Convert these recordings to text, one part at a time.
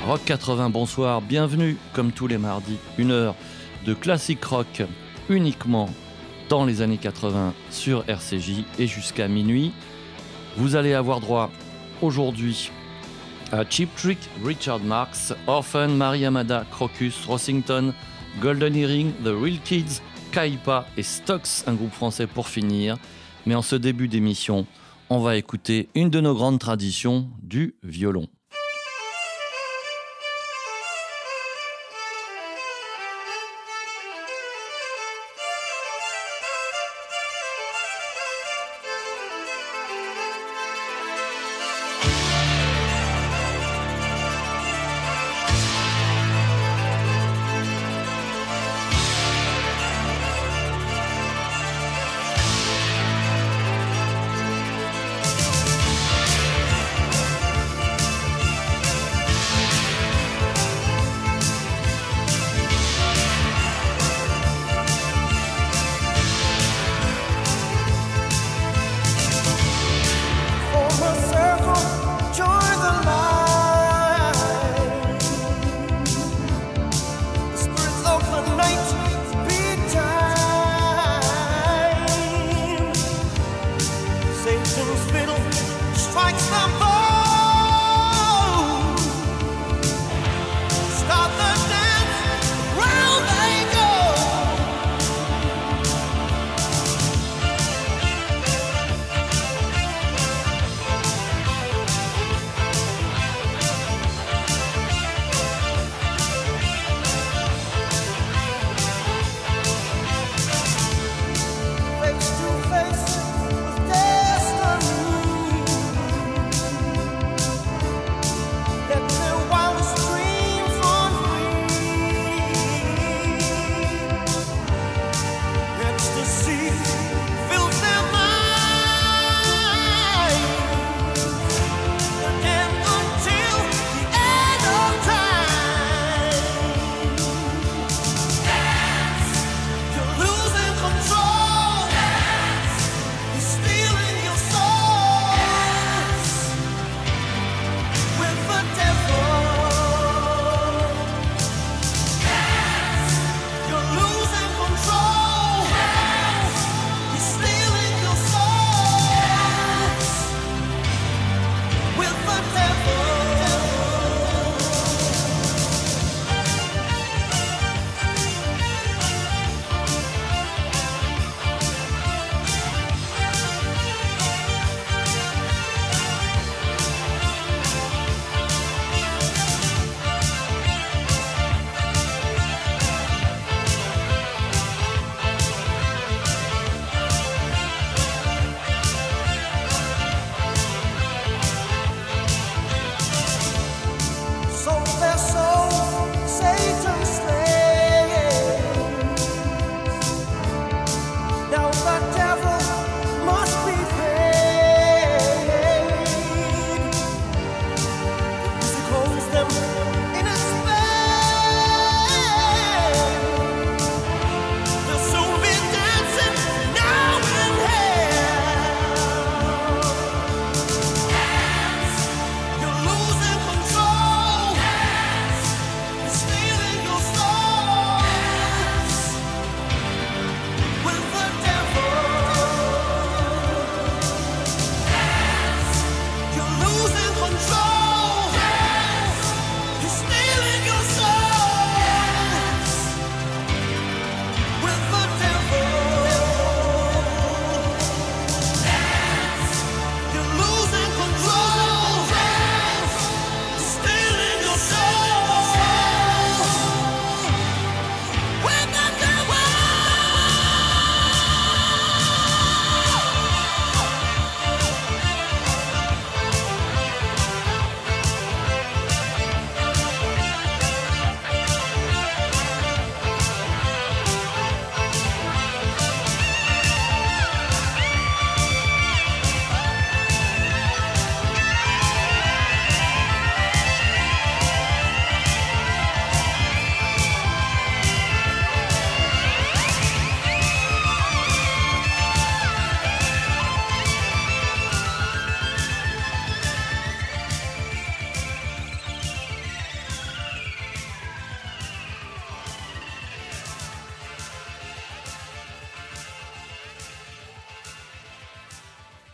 Rock 80, bonsoir, bienvenue comme tous les mardis, une heure de classique rock uniquement dans les années 80 sur RCJ et jusqu'à minuit. Vous allez avoir droit aujourd'hui à Cheap Trick, Richard Marx, Orphan, Mary Amada, Crocus, Rossington, Golden Earring, The Real Kids, Kaipa et Stocks, un groupe français pour finir. Mais en ce début d'émission, on va écouter une de nos grandes traditions, du violon.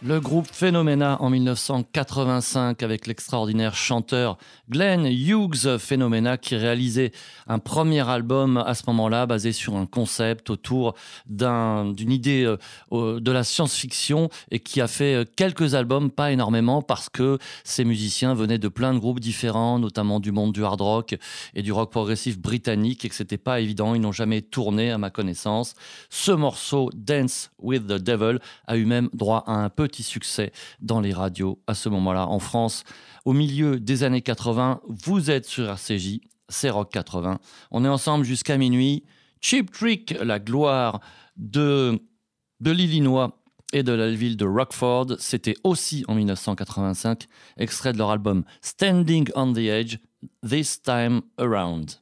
Le groupe Phenomena en 1985 avec l'extraordinaire chanteur Glenn Hughes. Phenomena qui réalisait un premier album à ce moment-là basé sur un concept autour d'une idée de la science-fiction et qui a fait quelques albums, pas énormément parce que ces musiciens venaient de plein de groupes différents, notamment du monde du hard rock et du rock progressif britannique et que c'était pas évident, ils n'ont jamais tourné à ma connaissance. Ce morceau Dance with the Devil a eu même droit à un petit succès dans les radios à ce moment-là. En France, au milieu des années 80, vous êtes sur RCJ, c'est Rock 80. On est ensemble jusqu'à minuit. Cheap Trick, la gloire de l'Illinois et de la ville de Rockford, c'était aussi en 1985, extrait de leur album Standing on the Edge, This Time Around.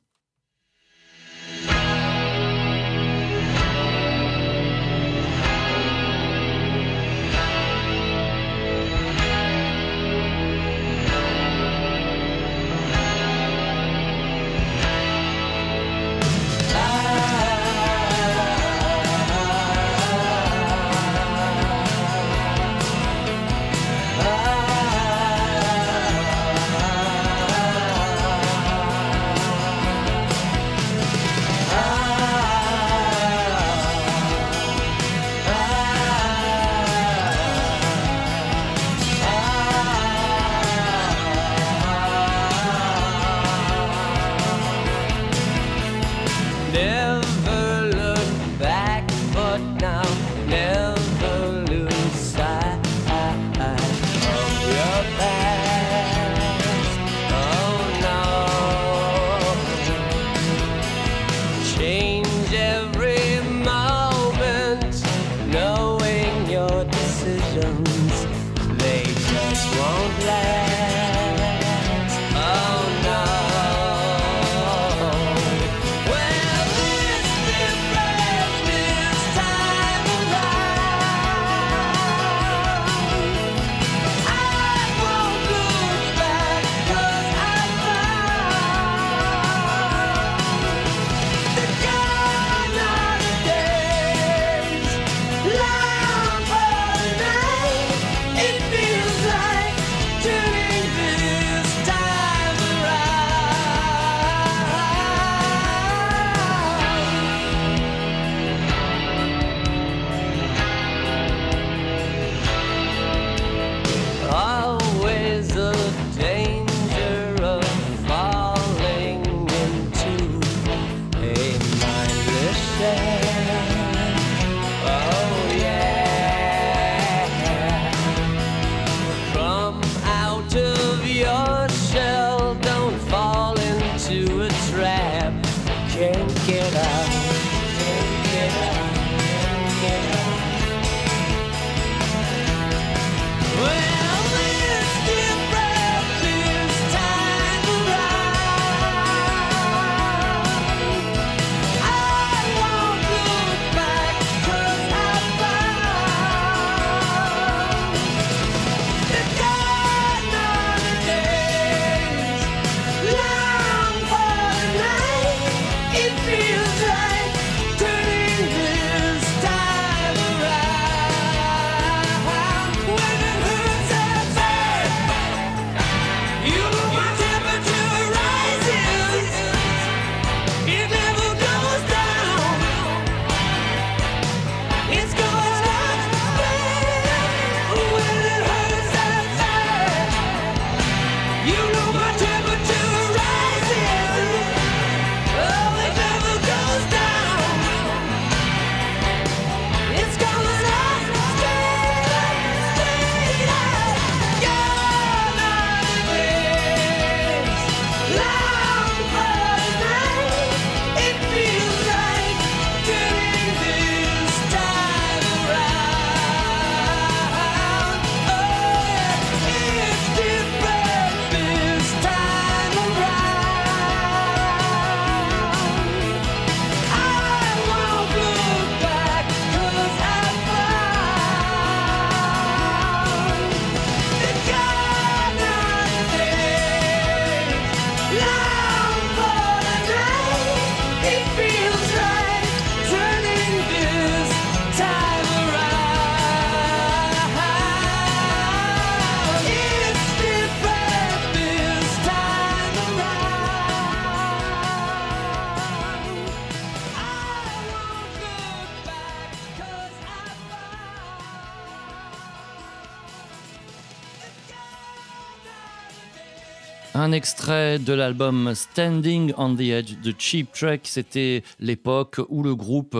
Un extrait de l'album Standing on the Edge de Cheap Trick. C'était l'époque où le groupe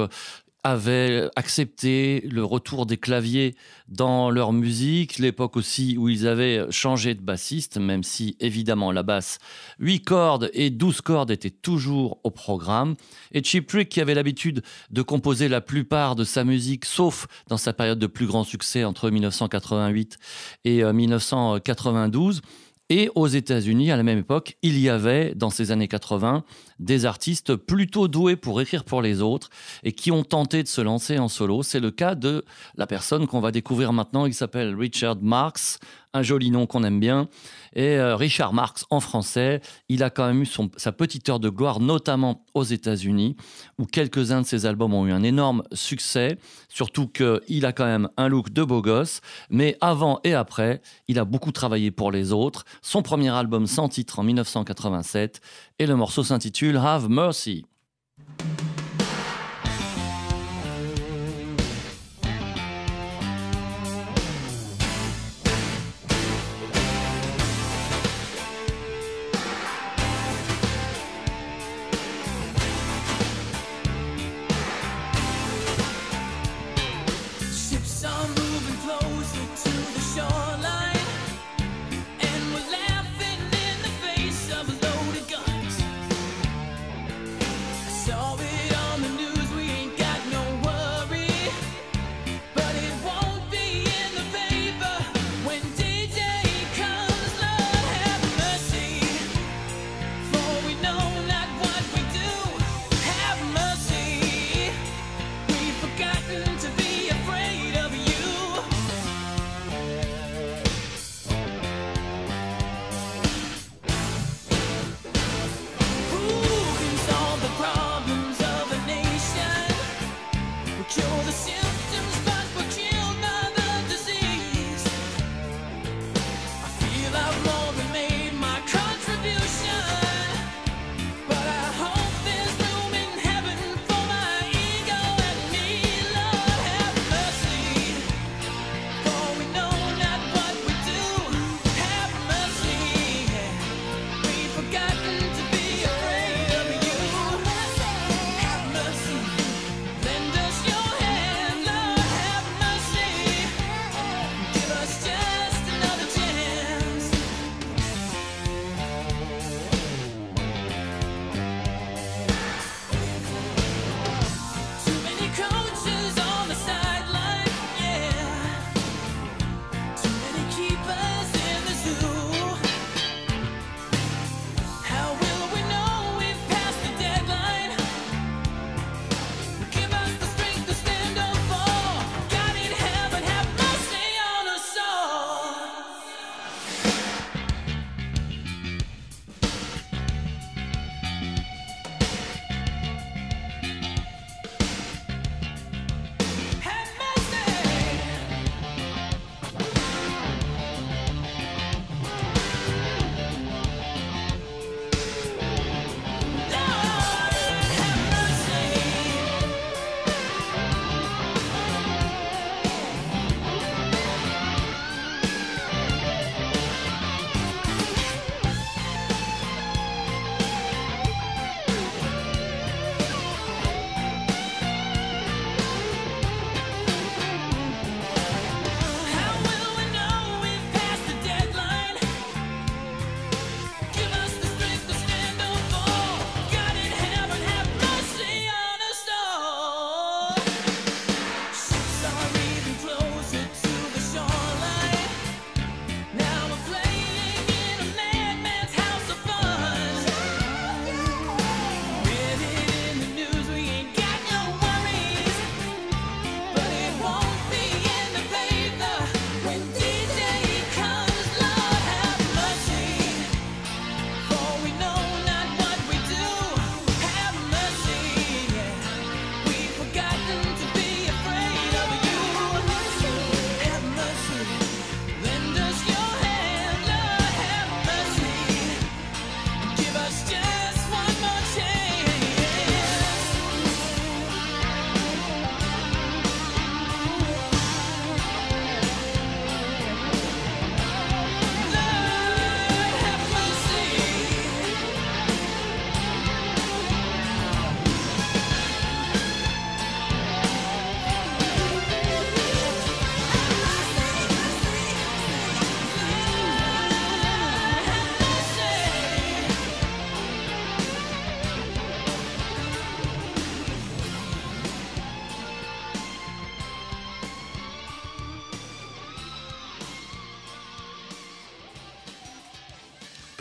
avait accepté le retour des claviers dans leur musique, l'époque aussi où ils avaient changé de bassiste, même si évidemment la basse 8 cordes et 12 cordes étaient toujours au programme. Et Cheap Trick, qui avait l'habitude de composer la plupart de sa musique, sauf dans sa période de plus grand succès entre 1988 et 1992, et aux États-Unis, à la même époque, il y avait, dans ces années 80, des artistes plutôt doués pour écrire pour les autres et qui ont tenté de se lancer en solo. C'est le cas de la personne qu'on va découvrir maintenant. Il s'appelle Richard Marx, un joli nom qu'on aime bien. Et Richard Marx, en français, il a quand même eu sa petite heure de gloire, notamment aux États-Unis, où quelques-uns de ses albums ont eu un énorme succès, surtout qu'il a quand même un look de beau gosse. Mais avant et après, il a beaucoup travaillé pour les autres. Son premier album sans titre en 1987, et le morceau s'intitule Have Mercy.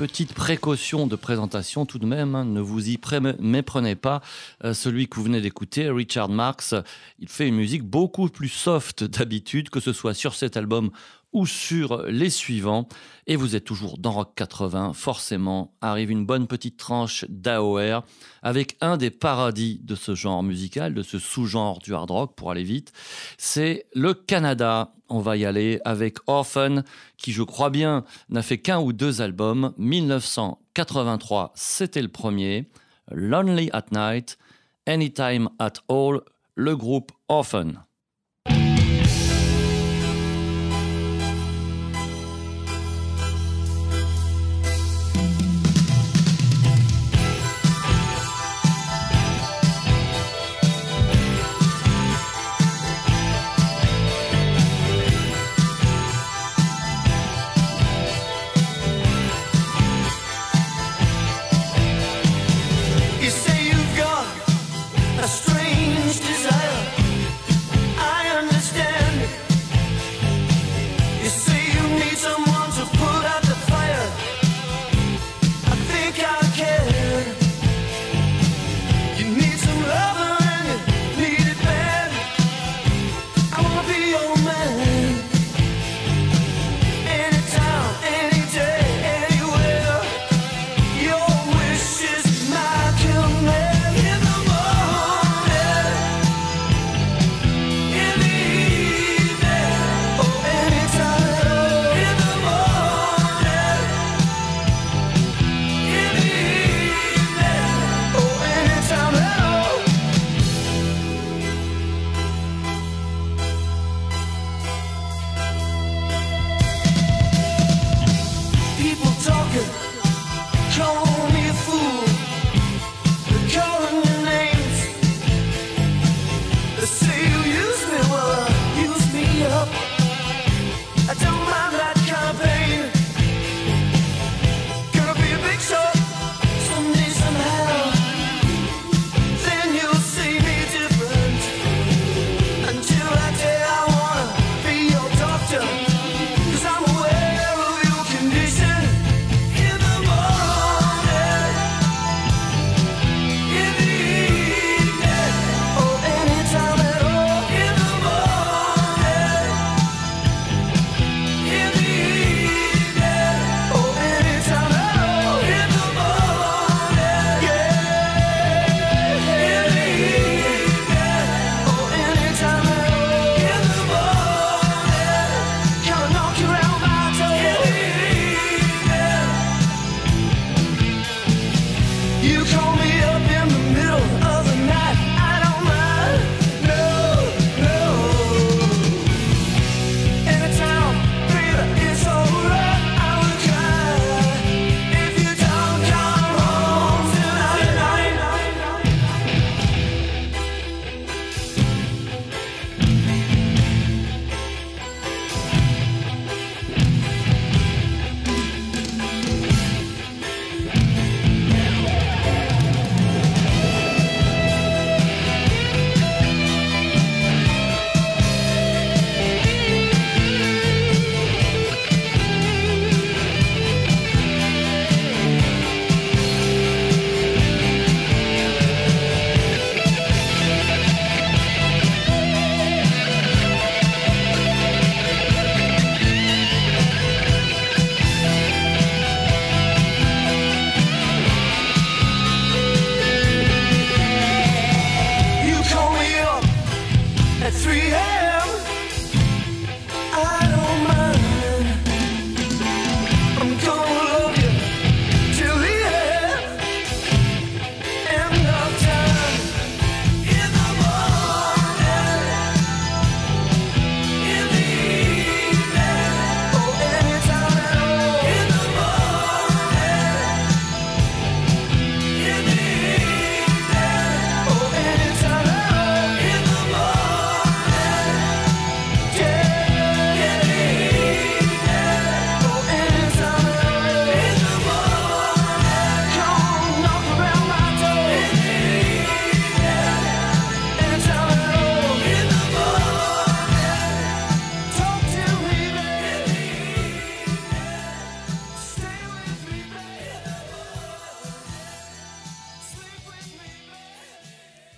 Petite précaution de présentation tout de même, hein, ne vous y méprenez pas. Celui que vous venez d'écouter, Richard Marx, il fait une musique beaucoup plus soft d'habitude, que ce soit sur cet album ou sur les suivants. Et vous êtes toujours dans Rock 80, forcément arrive une bonne petite tranche d'AOR avec un des paradis de ce genre musical, de ce sous-genre du hard rock pour aller vite. C'est le Canada. On va y aller avec Orphan, qui je crois bien n'a fait qu'un ou deux albums. 1983, c'était le premier. Lonely at Night, Anytime at All, le groupe Orphan. You say you've got a strange desire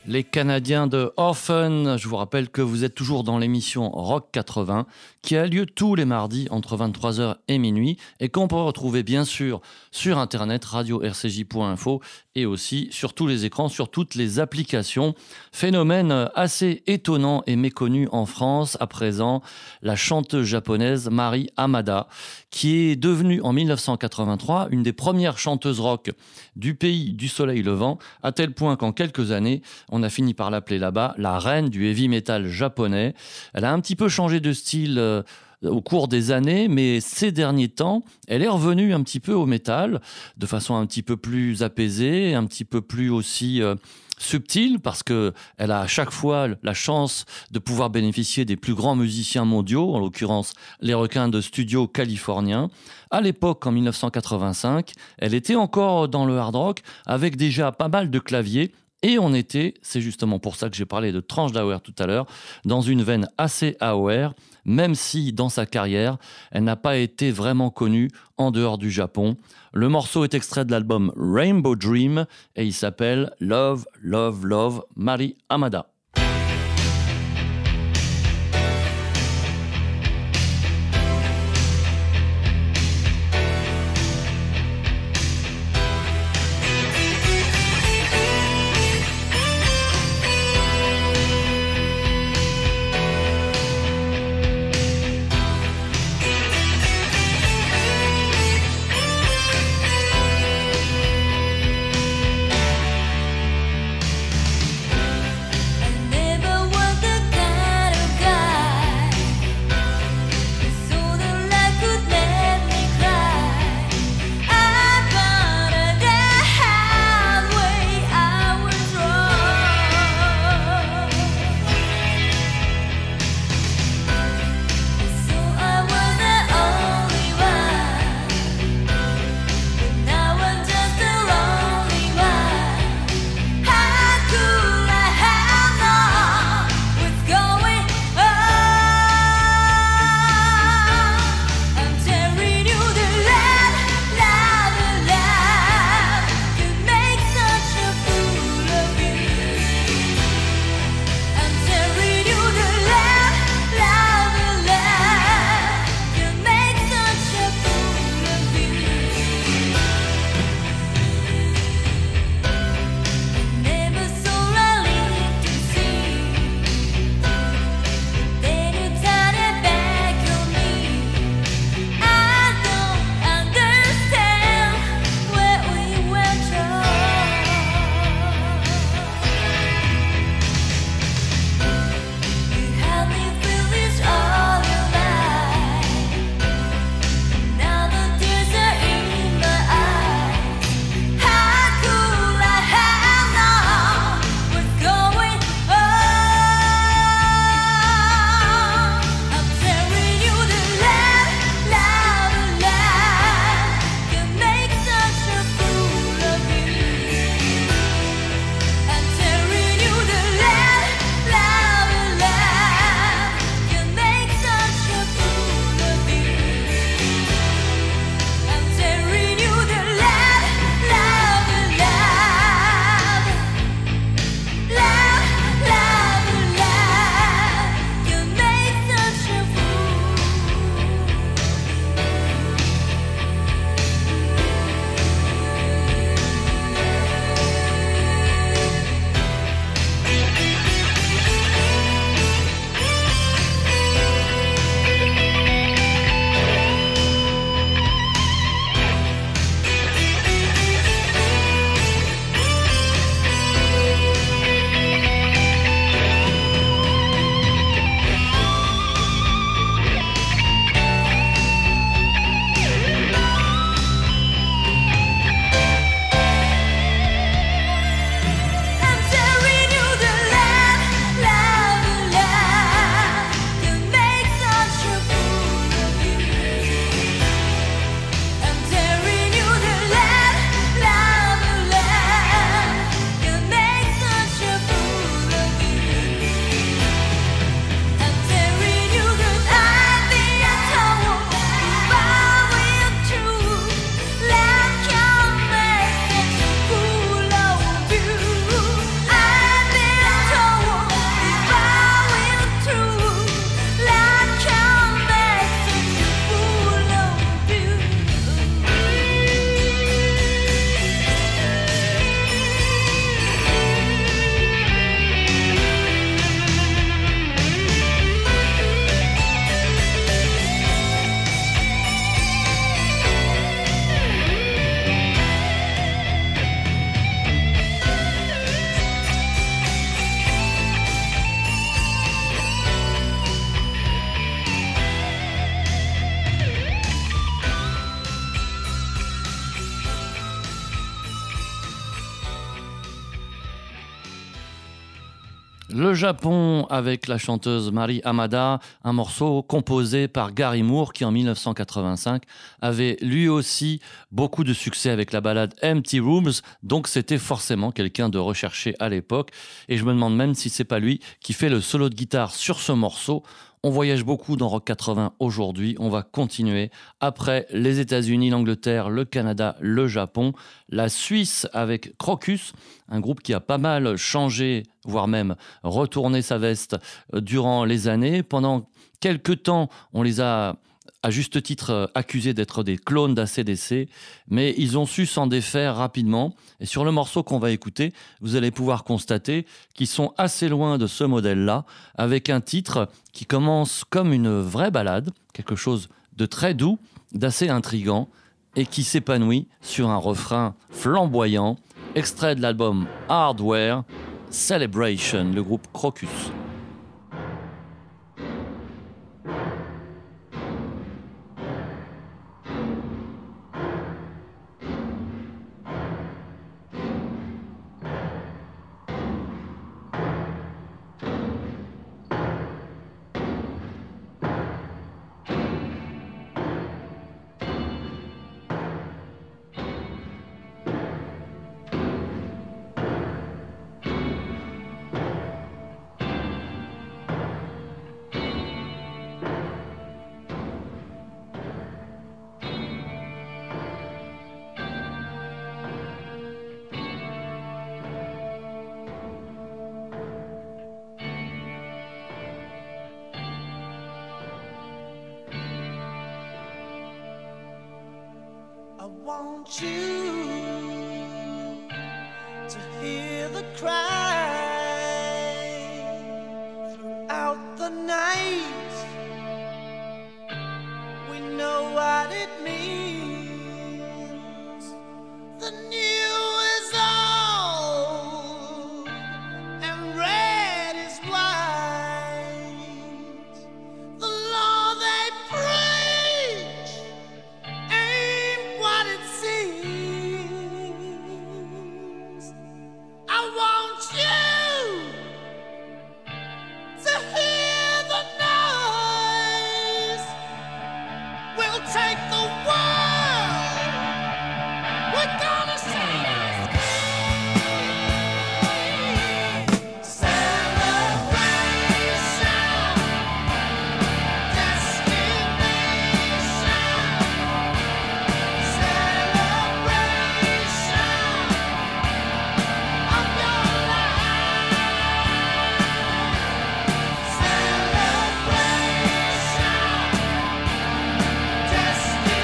Les Canadiens de Orphan, je vous rappelle que vous êtes toujours dans l'émission Rock 80 qui a lieu tous les mardis entre 23h et minuit et qu'on peut retrouver bien sûr sur internet radio-rcj.info et aussi sur tous les écrans, sur toutes les applications. Phénomène assez étonnant et méconnu en France à présent, la chanteuse japonaise Mari Hamada qui est devenue en 1983 une des premières chanteuses rock du pays du soleil levant à tel point qu'en quelques années on a fini par l'appeler là-bas la reine du heavy metal japonais. Elle a un petit peu changé de style au cours des années, mais ces derniers temps, elle est revenue un petit peu au métal, de façon un petit peu plus apaisée, un petit peu plus aussi subtile, parce qu'elle a à chaque fois la chance de pouvoir bénéficier des plus grands musiciens mondiaux, en l'occurrence les requins de studio californiens. À l'époque, en 1985, elle était encore dans le hard rock, avec déjà pas mal de claviers. Et on était, c'est justement pour ça que j'ai parlé de tranche d'AOR tout à l'heure, dans une veine assez AOR, même si dans sa carrière, elle n'a pas été vraiment connue en dehors du Japon. Le morceau est extrait de l'album Rainbow Dream et il s'appelle Love, Love, Love, Mari Hamada. I Le Japon avec la chanteuse Mari Hamada, un morceau composé par Gary Moore qui en 1985 avait lui aussi beaucoup de succès avec la ballade Empty Rooms, donc c'était forcément quelqu'un de recherché à l'époque et je me demande même si c'est pas lui qui fait le solo de guitare sur ce morceau. On voyage beaucoup dans Rock 80 aujourd'hui, on va continuer après les États-Unis, l'Angleterre, le Canada, le Japon, la Suisse avec Crocus, un groupe qui a pas mal changé, voire même retourné sa veste durant les années. Pendant quelques temps, on les a à juste titre accusés d'être des clones d'ACDC, mais ils ont su s'en défaire rapidement. Et sur le morceau qu'on va écouter, vous allez pouvoir constater qu'ils sont assez loin de ce modèle-là, avec un titre qui commence comme une vraie ballade, quelque chose de très doux, d'assez intriguant, et qui s'épanouit sur un refrain flamboyant, extrait de l'album Hardware, Celebration, le groupe Crocus. I want you to hear the cry throughout the night. We know what it means. The new is old and red is white. The law they preach ain't what it seems. I want you to hear the noise. We'll take the world. We're gonna set us free. Celebration, destination. Celebration of your life. Celebration, destination.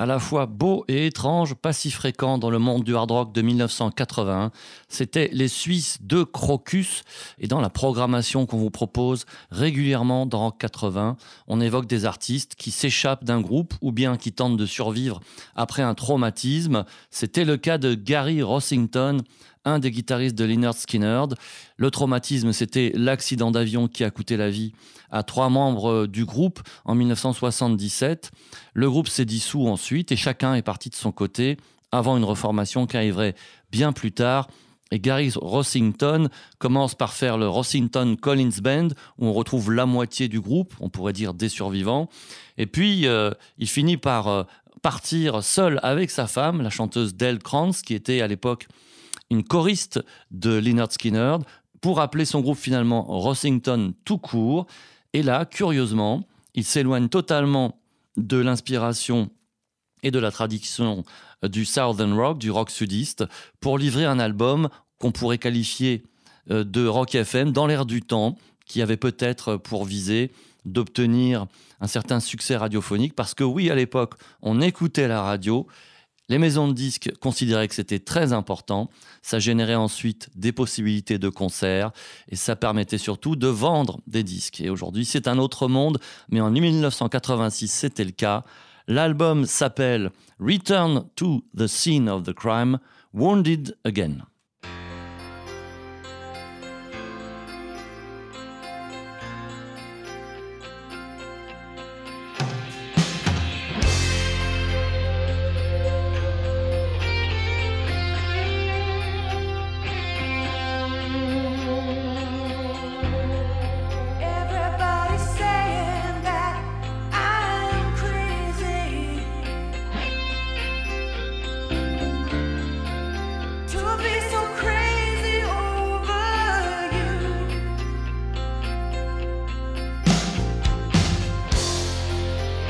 À la fois beau et étrange, pas si fréquent dans le monde du hard rock de 1981, c'était les Suisses de Crocus. Et dans la programmation qu'on vous propose régulièrement dans Rock 80, on évoque des artistes qui s'échappent d'un groupe ou bien qui tentent de survivre après un traumatisme. C'était le cas de Gary Rossington, un des guitaristes de Lynyrd Skynyrd. Le traumatisme, c'était l'accident d'avion qui a coûté la vie à 3 membres du groupe en 1977. Le groupe s'est dissous ensuite et chacun est parti de son côté avant une reformation qui arriverait bien plus tard. Et Gary Rossington commence par faire le Rossington Collins Band, où on retrouve la moitié du groupe, on pourrait dire des survivants. Et puis, il finit par partir seul avec sa femme, la chanteuse Del Krantz, qui était à l'époque une choriste de Lynyrd Skynyrd, pour appeler son groupe finalement Rossington tout court. Et là, curieusement, il s'éloigne totalement de l'inspiration et de la tradition du Southern Rock, du rock sudiste, pour livrer un album qu'on pourrait qualifier de rock FM dans l'air du temps, qui avait peut-être pour visée d'obtenir un certain succès radiophonique, parce que oui, à l'époque, on écoutait la radio, les maisons de disques considéraient que c'était très important, ça générait ensuite des possibilités de concerts, et ça permettait surtout de vendre des disques. Et aujourd'hui, c'est un autre monde, mais en 1986, c'était le cas. L'album s'appelle Return to the Scene of the Crime, Wounded Again. Everybody's saying that I'm crazy to be so crazy over you.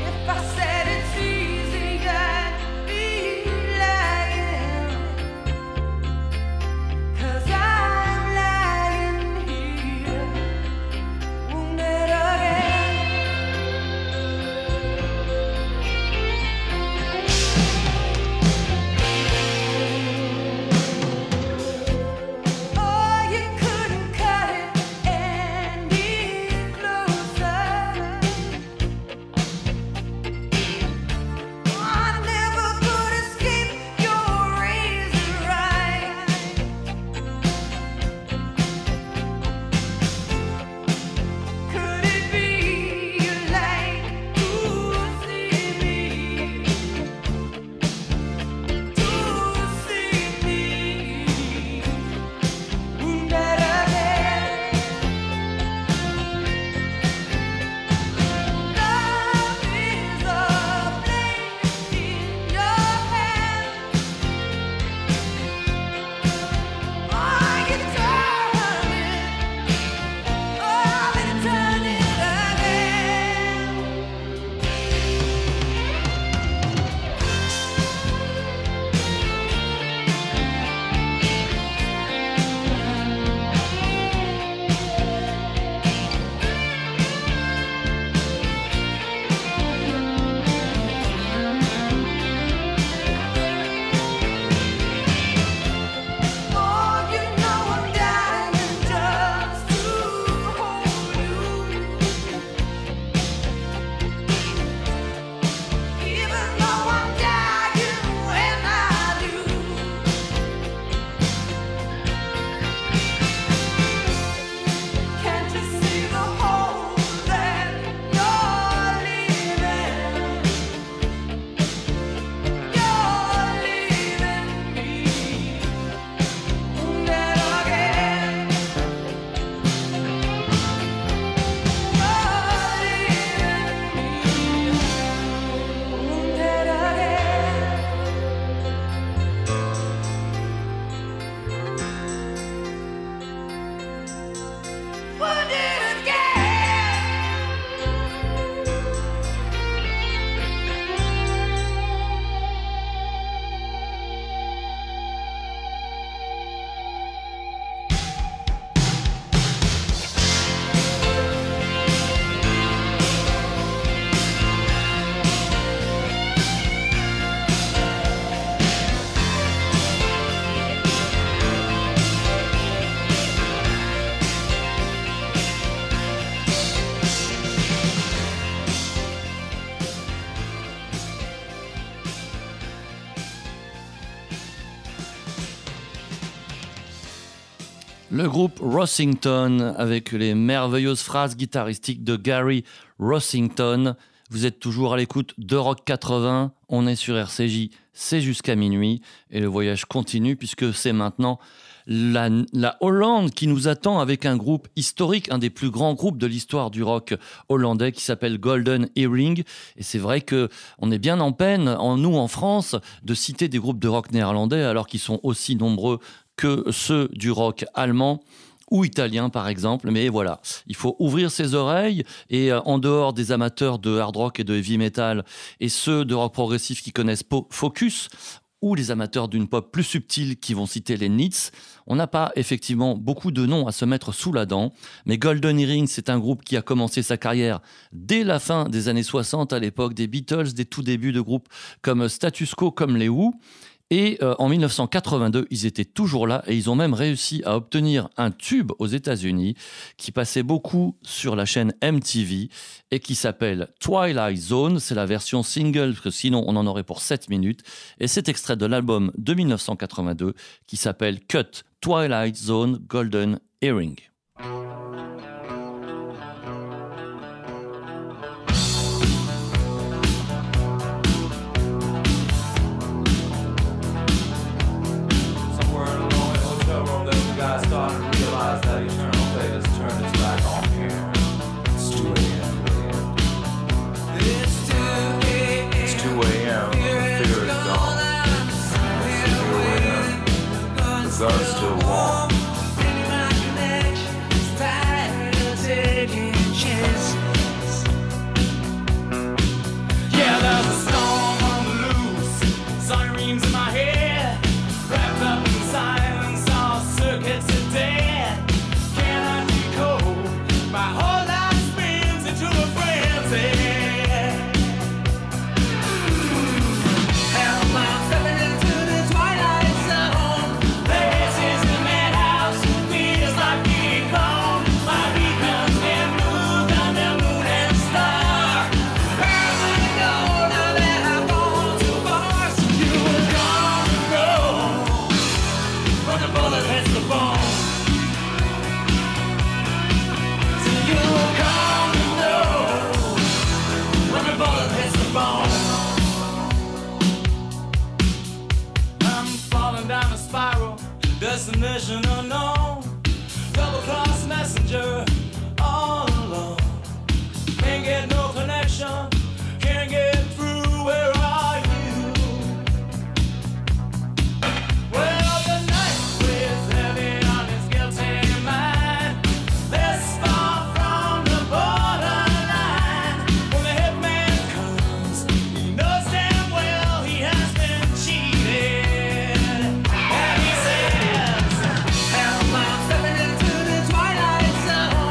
If I said it's easy, I'd be lying, 'cause I'm lying here, wounded again. Oh, you couldn't cut it any closer. I never could escape your razor eye. Could it be you like to see me? To see me wounded again. Love is a blade in your hand. Are you turning? Oh, then turn it again. Oh, you know I'm dying just to hold you, even though I'm dying when I do. Can't you see the hole that you're leaving? You're leaving me wounded again. You're leaving me wounded again. Wounded Le groupe Rossington, avec les merveilleuses phrases guitaristiques de Gary Rossington. Vous êtes toujours à l'écoute de Rock 80, on est sur RCJ, c'est jusqu'à minuit, et le voyage continue puisque c'est maintenant la Hollande qui nous attend avec un groupe historique, un des plus grands groupes de l'histoire du rock hollandais qui s'appelle Golden Earring. Et c'est vrai qu'on est bien en peine, nous en France, de citer des groupes de rock néerlandais alors qu'ils sont aussi nombreux que ceux du rock allemand. ou italien par exemple, mais voilà, il faut ouvrir ses oreilles et en dehors des amateurs de hard rock et de heavy metal et ceux de rock progressif qui connaissent Focus, ou les amateurs d'une pop plus subtile qui vont citer les Nits, on n'a pas effectivement beaucoup de noms à se mettre sous la dent, mais Golden Earring, c'est un groupe qui a commencé sa carrière dès la fin des années 60, à l'époque des Beatles, des tout débuts de groupes comme Status Quo, comme les Who. Et en 1982, ils étaient toujours là et ils ont même réussi à obtenir un tube aux États-Unis qui passait beaucoup sur la chaîne MTV et qui s'appelle Twilight Zone. C'est la version single, parce que sinon on en aurait pour 7 minutes. Et c'est extrait de l'album de 1982 qui s'appelle Cut Twilight Zone Golden Earring. I started to realize that eternal fate has turned its back on here. It's 2 a.m. It's 2 a.m. The fear is gone. Here we are. The gun's still warm. Yeah, there's a storm on the loose. Sirens in my head. Wrapped up in silence. Circuits are dead. Can I decode? My whole life spins into a frenzy. Hell, I'm stepping into the twilight zone. This is the madhouse. Feels like being gone. My beacons can move down the moon and star. Where am I to go now that I've gone too far? You were gone to go. When the bullet hits the bone. So you will come to know when the bullet hits the bone. I'm falling down a spiral, destination unknown. Double-cross messenger, all alone. Can't get no connection, can't get through, where are you? Well, the night weighs heavy on his guilty mind. This far from the borderline. When the hitman comes, he knows damn well he has been cheated. And he says, hell, I'm stepping into the twilight zone.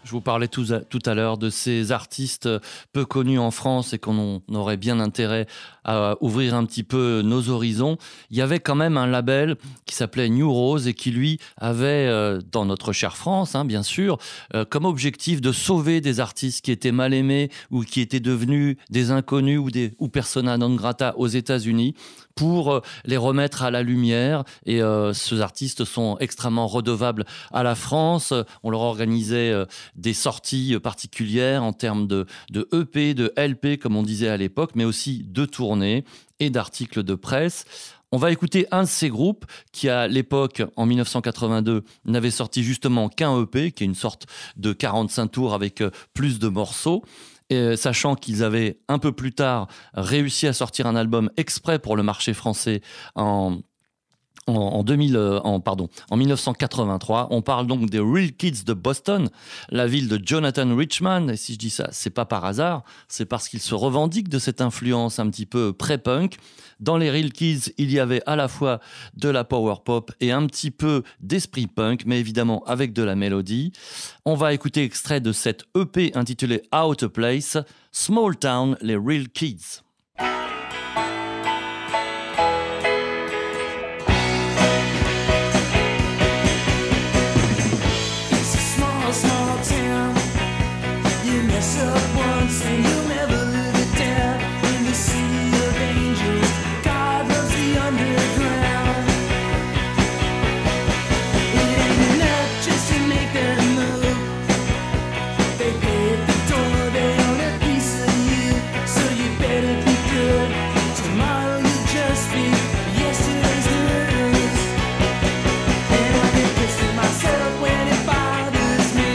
Je vous parlais tout à l'heure de ces artistes peu connus en France et qu'on aurait bien intérêt à ouvrir un petit peu nos horizons. Il y avait quand même un label qui s'appelait New Rose et qui, lui, avait, dans notre chère France, hein, bien sûr, comme objectif de sauver des artistes qui étaient mal aimés ou qui étaient devenus des inconnus ou persona non grata aux États-Unis, pour les remettre à la lumière. Et ces artistes sont extrêmement redevables à la France. On leur organisait des sorties particulières en termes de EP, de LP, comme on disait à l'époque, mais aussi de tournées et d'articles de presse. On va écouter un de ces groupes qui, à l'époque, en 1982, n'avait sorti justement qu'un EP, qui est une sorte de 45 tours avec plus de morceaux. Et sachant qu'ils avaient un peu plus tard réussi à sortir un album exprès pour le marché français en 1983. On parle donc des Real Kids de Boston, la ville de Jonathan Richman. Et si je dis ça, c'est pas par hasard, c'est parce qu'ils se revendiquent de cette influence un petit peu pré-punk. Dans les Real Kids, il y avait à la fois de la power pop et un petit peu d'esprit punk, mais évidemment avec de la mélodie. On va écouter extrait de cette EP intitulée Out of Place, Small Town, les Real Kids. It's a small, small town. You mess up once and you'll never live it down. In the city of angels, God loves the underground. It ain't enough just to make them move. They pay at the door, they own a piece of you, so you better be good. Tomorrow you'll just be yesterday's news. And I get pissed at myself when it bothers me.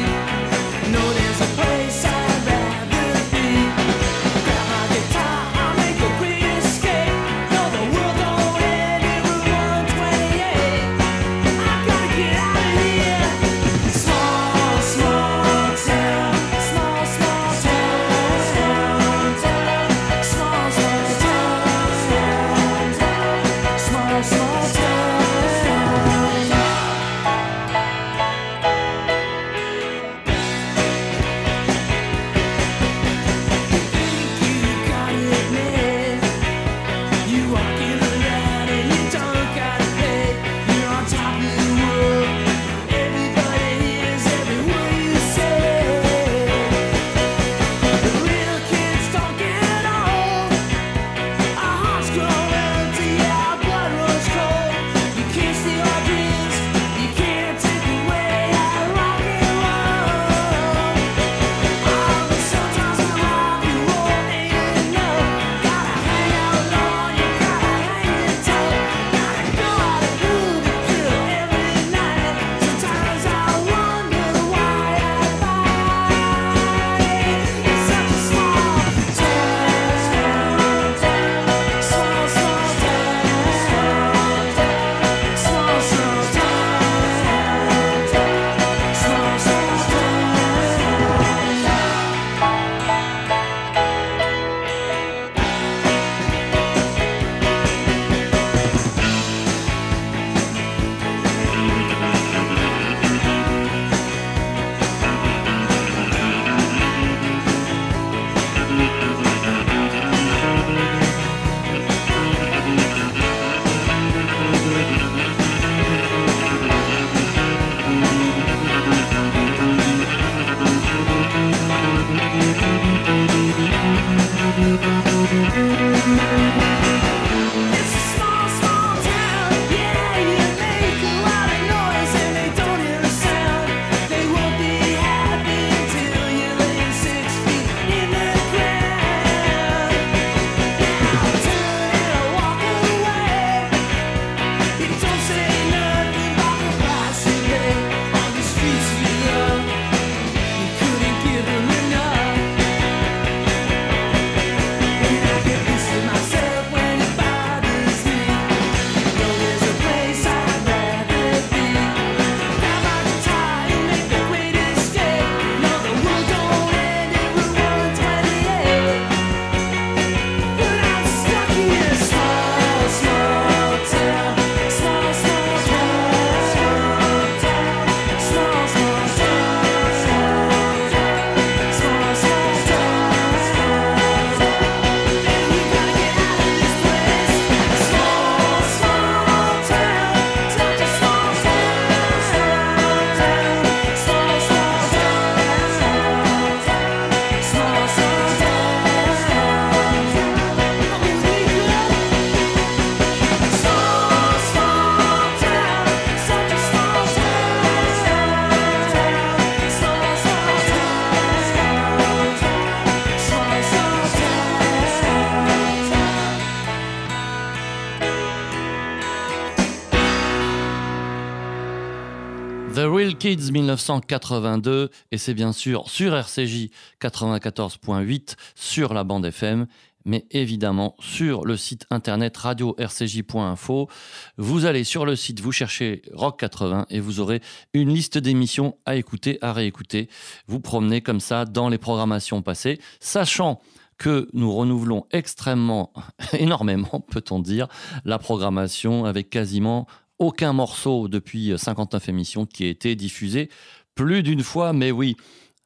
Real Kids 1982, et c'est bien sûr sur RCJ 94.8 sur la bande FM, mais évidemment sur le site internet radio-rcj.info. Vous allez sur le site, vous cherchez Rock 80 et vous aurez une liste d'émissions à écouter, à réécouter. Vous promenez comme ça dans les programmations passées, sachant que nous renouvelons extrêmement, énormément, peut-on dire, la programmation avec quasiment aucun morceau depuis 59 émissions qui a été diffusé plus d'une fois. Mais oui,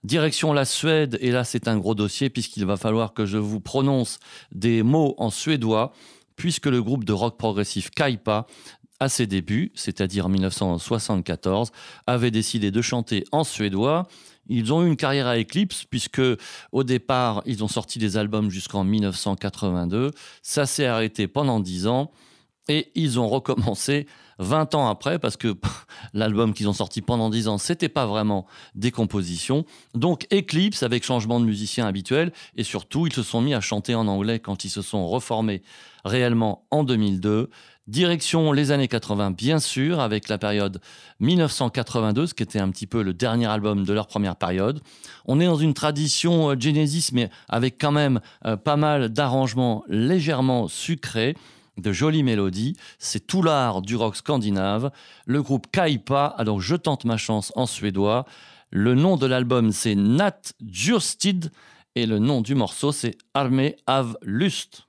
direction la Suède, et là c'est un gros dossier puisqu'il va falloir que je vous prononce des mots en suédois, puisque le groupe de rock progressif Kaipa, à ses débuts, c'est-à-dire en 1974, avait décidé de chanter en suédois. Ils ont eu une carrière à éclipse puisque au départ, ils ont sorti des albums jusqu'en 1982. Ça s'est arrêté pendant 10 ans et ils ont recommencé 20 ans après parce que l'album qu'ils ont sorti pendant 10 ans, c'était pas vraiment des compositions. Donc éclipse avec changement de musicien habituel, et surtout, ils se sont mis à chanter en anglais quand ils se sont reformés réellement en 2002. Direction les années 80, bien sûr, avec la période 1982, ce qui était un petit peu le dernier album de leur première période. On est dans une tradition Genesis, mais avec quand même pas mal d'arrangements légèrement sucrés, de jolies mélodies. C'est tout l'art du rock scandinave. Le groupe Kaipa, alors je tente ma chance en suédois. Le nom de l'album, c'est Nat Djurstid, et le nom du morceau, c'est Armé av Lust.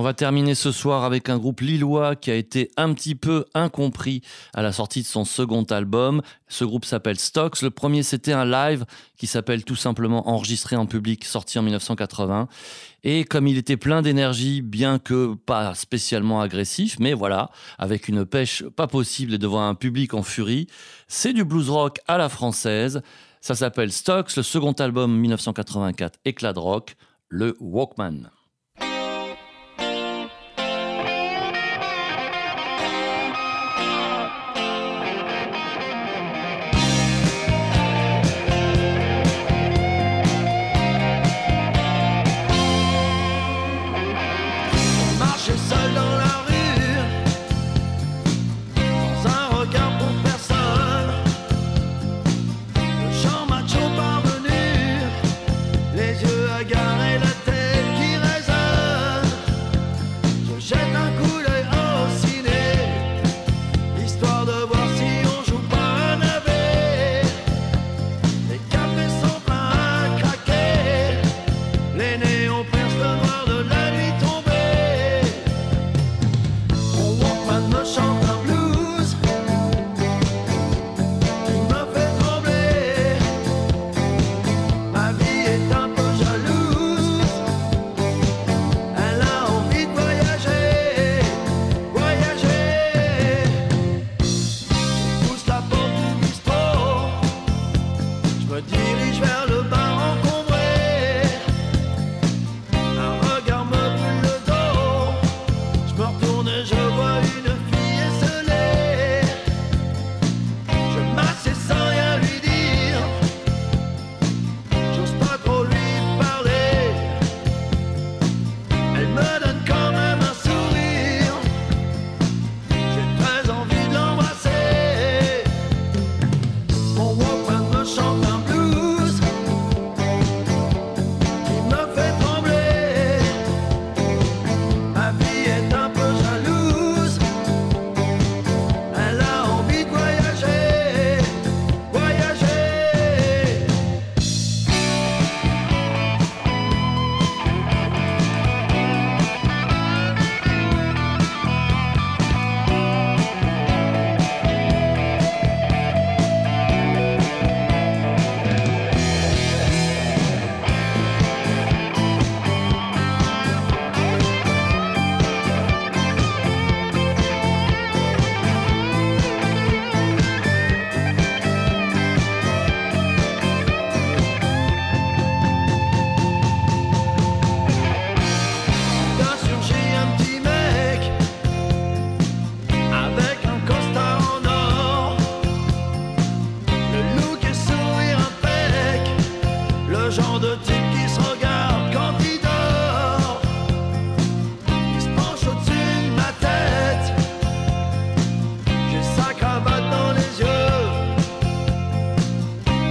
va terminer ce soir avec un groupe lillois qui a été un petit peu incompris à la sortie de son second album. Ce groupe s'appelle Stox. Le premier, c'était un live qui s'appelle tout simplement Enregistré en public, sorti en 1980. Et comme il était plein d'énergie, bien que pas spécialement agressif, mais voilà, avec une pêche pas possible et devant un public en furie, c'est du blues rock à la française. Ça s'appelle Stox. Le second album 1984, éclat de rock, le Walkman. Marcher seul dans la rue, sans un regard pour personne. Le chant macho parvenu, les yeux hagards et la tête qui résonne. Je jette un coup d'œil au ciné, histoire de voir si on joue pas un navet. Les cafés sont pleins à craquer, les néons percent le noir de la nuit tombée. Mon Walkman me chante un blues qui me fait trembler. Ma vie est un peu jalouse, elle a envie de voyager, voyager. Je pousse la porte du bistrot, je me dirige vers le bar encombré. Un regard me brûle le dos, je me retourne et je vois une fille esselée. Je m'assieds sans rien lui dire, j'ose pas trop lui parler. Elle me donne quand même un sourire, j'ai très envie de l'embrasser. Mon Walkman me chante un blues qui me fait trembler. Ma vie est un peu jalouse, elle a envie de voyager, voyager. D'un surgit un petit mec avec un costard en or. Le look et sourire impec, le genre de type qui se regarde quand il dort. Il se penche au-dessus de ma tête, j'ai sa cravate dans les yeux.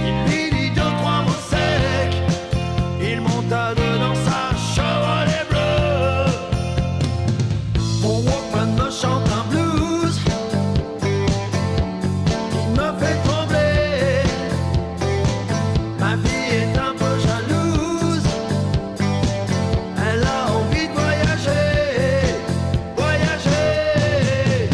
Il lui dit deux, trois mots secs, il monte à deux dans sa Chevrolet bleue. Mon Walkman me chante un blues qui me fait trembler. Ma vie est un peu jalouse, elle a envie de voyager, voyager.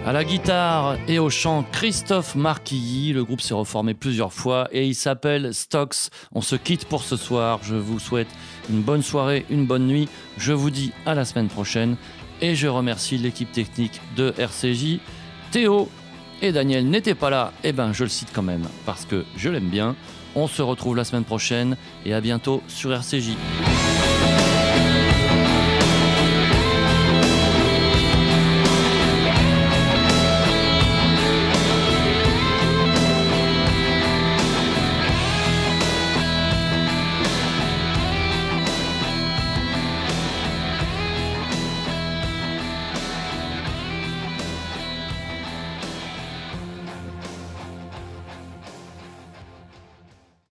À la guitare et au chant, Christophe Marquilly. Le groupe s'est reformé plusieurs fois et il s'appelle Stox. On se quitte pour ce soir. Je vous souhaite une bonne soirée, une bonne nuit. Je vous dis à la semaine prochaine et je remercie l'équipe technique de RCJ. Théo et Daniel n'étaient pas là. Eh ben, je le cite quand même parce que je l'aime bien. On se retrouve la semaine prochaine et à bientôt sur RCJ.